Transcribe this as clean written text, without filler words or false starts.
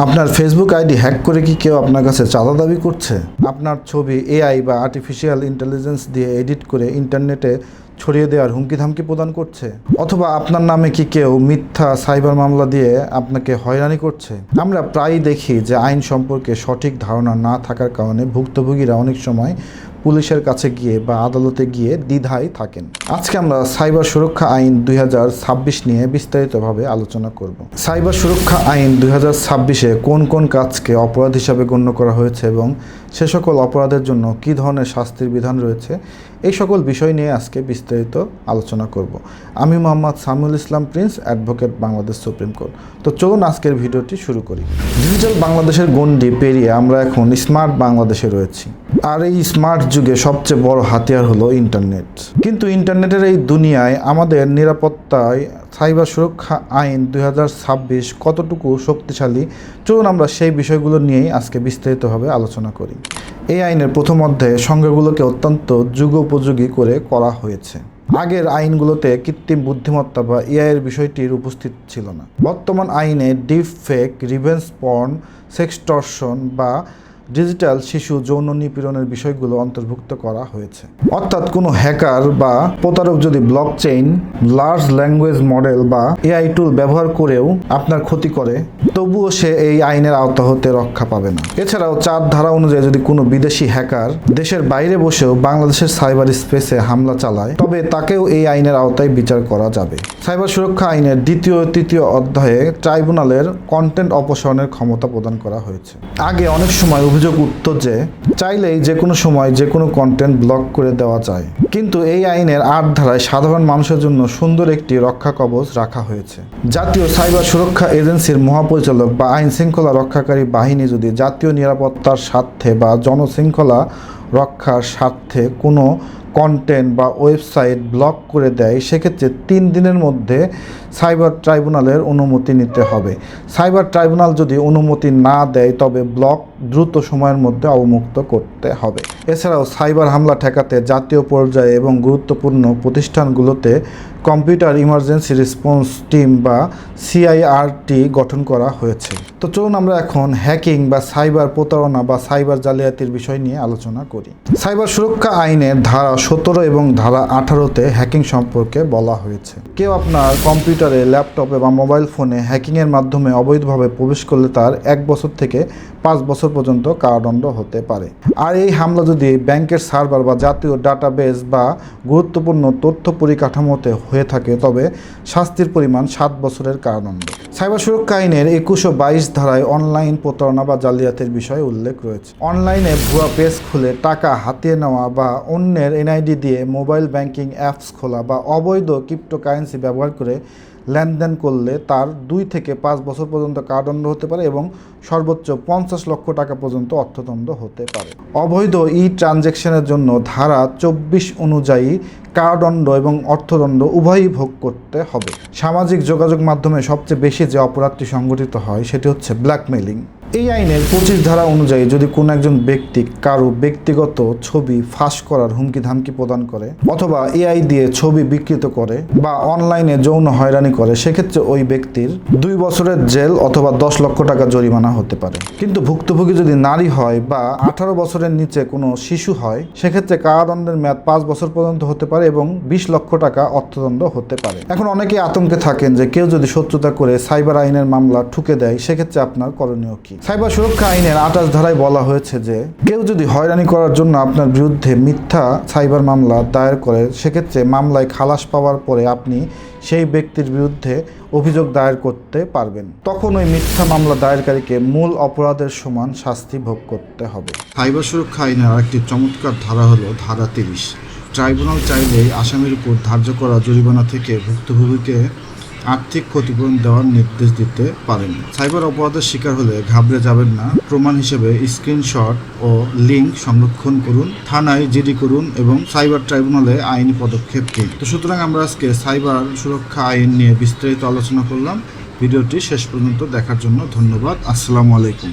আপনার Facebook ID hack করে কি কেউ আপনার কাছে চাঁদা দাবি করছে? আপনার ছবি এআই বা আর্টিফিশিয়াল ইন্টেলিজেন্স দিয়ে এডিট করে ইন্টারনেটে ছড়িয়ে দেওয়ার হুমকি ধামকি প্রদান করছে? অথবা আপনার নামে কি কেউ মিথ্যা সাইবার মামলা দিয়ে আপনাকে হয়রানি করছে? আমরা প্রায়ই দেখি যে আইন সম্পর্কে সঠিক ধারণা না থাকার কারণে ভুক্তভোগীরা অনেক সময় পুলিশের কাছে গিয়ে বা আদালতে গিয়ে দ্বিধায় থাকেন। আজকে আমরা সাইবার সুরক্ষা আইন 2026 নিয়ে বিস্তারিতভাবে আলোচনা করব। সাইবার সুরক্ষা আইন 2026-এ কোন কোন কাজকে অপরাধ হিসাবে গণ্য করা হয়েছে এবং সে সকল অপরাধের জন্য কী ধরনের শাস্তির বিধান রয়েছে, এই সকল বিষয় নিয়ে আজকে বিস্তারিত আলোচনা করব। আমি Mohammad Samiul Islam Prince, advocate, Bangladesh supreme court. তো চলুন আজকের ভিডিওটি শুরু করি। ডিজিটাল বাংলাদেশের গণ্ডি পেরিয়ে আমরা এখন স্মার্ট বাংলাদেশে রয়েছি। আর এই স্মার্ট যুগে সবচেয়ে বড় হাতিয়ার হলো ইন্টারনেট। কিন্তু ইন্টারনেটের এই দুনিয়ায় আমাদের নিরাপত্তায় সাইবার সুরক্ষা আইন 2026 কতটুকু শক্তিশালী, চলুন আমরা সেই বিষয়গুলো নিয়েই আজকে বিস্তারিতভাবে আলোচনা করি। এই আইনের প্রথম অধ্যায়ে সংজ্ঞাগুলোকে অত্যন্ত যুগোপযোগী করে করা হয়েছে। আগের আইনগুলোতে কৃত্রিম বুদ্ধিমত্তা বা এআইয়ের বিষয়টির উপস্থিত ছিল না। বর্তমান আইনে ডিপ ফেক, রিভেঞ্জ পর্ন, সেক্সটর্শন বা ডিজিটাল শিশু যৌন নিপীড়নের বিষয়গুলো অন্তর্ভুক্ত করা হয়েছে। অর্থাৎ কোনো হ্যাকার বা প্রতারক যদি ব্লকচেইন, লার্জ ল্যাঙ্গুয়েজ মডেল বা এআই টুল ব্যবহার করেও আপনার ক্ষতি করে, তবুও সে এই আইনের আওতা হতে রক্ষা পাবে না। এছাড়াও 4 ধারা অনুযায়ী যদি কোনো বিদেশি হ্যাকার দেশের বাইরে বসেও বাংলাদেশের সাইবার স্পেসে হামলা চালায়, তবে তাকেও এই আইনের আওতায় বিচার করা যাবে। সাইবার সুরক্ষা আইনের 2য় ও 3য় অধ্যায়ে ট্রাইব্যুনালের কন্টেন্ট অপসারণের ক্ষমতা প্রদান করা হয়েছে। আগে অনেক সময় অভিযোগ উঠত যে চাইলেই যে কোনো সময় যে কোনো কন্টেন্ট ব্লক করে দেওয়া যায়, কিন্তু এই আইনের 8 ধারায় সাধারণ মানুষের জন্য সুন্দর একটি রক্ষা কবচ রাখা হয়েছে। জাতীয় সাইবার সুরক্ষা এজেন্সির মহাপরিচালক বা আইন শৃঙ্খলা রক্ষাকারী বাহিনী যদি জাতীয় নিরাপত্তার স্বার্থে বা জনশৃঙ্খলা রক্ষার স্বার্থে কোনো কন্টেন্ট বা ওয়েবসাইট ব্লক করে দেয়, সেক্ষেত্রে 3 দিনের মধ্যে সাইবার ট্রাইব্যুনালের অনুমতি নিতে হবে। সাইবার ট্রাইব্যুনাল যদি অনুমতি না দেয়, তবে ব্লক দ্রুত সময়ের মধ্যে অবমুক্ত করতে হবে। এছাড়াও সাইবার হামলা ঠেকাতে জাতীয় পর্যায়ে এবং গুরুত্বপূর্ণ প্রতিষ্ঠানগুলোতে কম্পিউটার ইমার্জেন্সি রেসপন্স টিম বা CIRT গঠন করা হয়েছে। তো চলুন আমরা এখন হ্যাকিং বা সাইবার প্রতারণা বা সাইবার জালিয়াতির বিষয় নিয়ে আলোচনা করি। সাইবার সুরক্ষা আইনের ধারা 17 এবং ধারা 18-তে হ্যাকিং সম্পর্কে বলা হয়েছে। কেউ আপনার কম্পিউটারে, ল্যাপটপে বা মোবাইল ফোনে হ্যাকিংয়ের মাধ্যমে অবৈধভাবে প্রবেশ করলে তার 1 বছর থেকে 5 বছর পর্যন্ত কারাদণ্ড হতে পারে। আর এই হামলা যদি ব্যাংকের সার্ভার বা জাতীয় ডাটাবেস বা গুরুত্বপূর্ণ তথ্য পরিকাঠামোতে হয়ে থাকে, তবে শাস্তির পরিমাণ 7 বছরের কারাদণ্ড। সাইবার সুরক্ষা আইনের 21 ও 22 ধারায় অনলাইন প্রতারণা বা জালিয়াতির বিষয়ে উল্লেখ রয়েছে। অনলাইনে ভুয়া পেজ খুলে টাকা হাতিয়ে নেওয়া বা অন্যের NID দিয়ে মোবাইল ব্যাংকিং অ্যাপস খোলা বা অবৈধ ক্রিপ্টোকারেন্সি ব্যবহার করে লেনদেন করলে তার 2 থেকে 5 বছর পর্যন্ত কারাদণ্ড হতে পারে এবং সর্বোচ্চ 50 লক্ষ টাকা পর্যন্ত অর্থদণ্ড হতে পারে। অবৈধ ট্রানজ্যাকশনের জন্য ধারা 24 অনুযায়ী কারাদণ্ড এবং অর্থদণ্ড উভয়ই ভোগ করতে হবে। সামাজিক যোগাযোগ মাধ্যমে সবচেয়ে বেশি যে অপরাধটি সংঘটিত হয় সেটি হচ্ছে ব্ল্যাকমেইলিং। এই আইনের 25 ধারা অনুযায়ী যদি কোনো একজন ব্যক্তি কারো ব্যক্তিগত ছবি ফাঁস করার হুমকি ধামকি প্রদান করে, অথবা AI দিয়ে ছবি বিকৃত করে বা অনলাইনে যৌন হয়রানি করে, সেক্ষেত্রে ওই ব্যক্তির 2 বছরের জেল অথবা 10 লক্ষ টাকা জরিমানা হতে পারে। কিন্তু ভুক্তভোগী যদি নারী হয় বা 18 বছরের নিচে কোনো শিশু হয়, সেক্ষেত্রে কারাদণ্ডের মেয়াদ 5 বছর পর্যন্ত হতে পারে এবং 20 লক্ষ টাকা অর্থদণ্ড হতে পারে। এখন অনেকেই আতঙ্কে থাকেন যে কেউ যদি শত্রুতা করে সাইবার আইনের মামলা ঠুকে দেয়, সেক্ষেত্রে আপনার করণীয় কি? সাইবার সুরক্ষা আইনের 28 ধারায় বলা হয়েছে যে কেউ যদি হয়রানি করার জন্য আপনার বিরুদ্ধে মিথ্যা সাইবার মামলা দায়ের করে, সেক্ষেত্রে মামলায় খালাস পাওয়ার পরে আপনি সেই ব্যক্তির বিরুদ্ধে অভিযোগ দায়ের করতে পারবেন। তখন ওই মিথ্যা মামলা দায়েরকারীকে মূল অপরাধের সমান শাস্তি ভোগ করতে হবে। সাইবার সুরক্ষা আইনের আরেকটি চমৎকার ধারা হলো ধারা 30। ট্রাইব্যুনাল চাইলেই আসামির উপর ধার্য করা জরিমানা থেকে ভুক্তভোগীকে আর্থিক ক্ষতিপূরণ দেওয়ার নির্দেশ দিতে পারেন। সাইবার অপরাধের শিকার হলে ঘাবড়ে যাবেন না। প্রমাণ হিসেবে স্ক্রিনশট ও লিঙ্ক সংরক্ষণ করুন, থানায় জিডি করুন এবং সাইবার ট্রাইব্যুনালে আইনি পদক্ষেপ দিন। তো সুতরাং আমরা আজকে সাইবার সুরক্ষা আইন নিয়ে বিস্তারিত আলোচনা করলাম। ভিডিওটি শেষ পর্যন্ত দেখার জন্য ধন্যবাদ। আসসালামু আলাইকুম।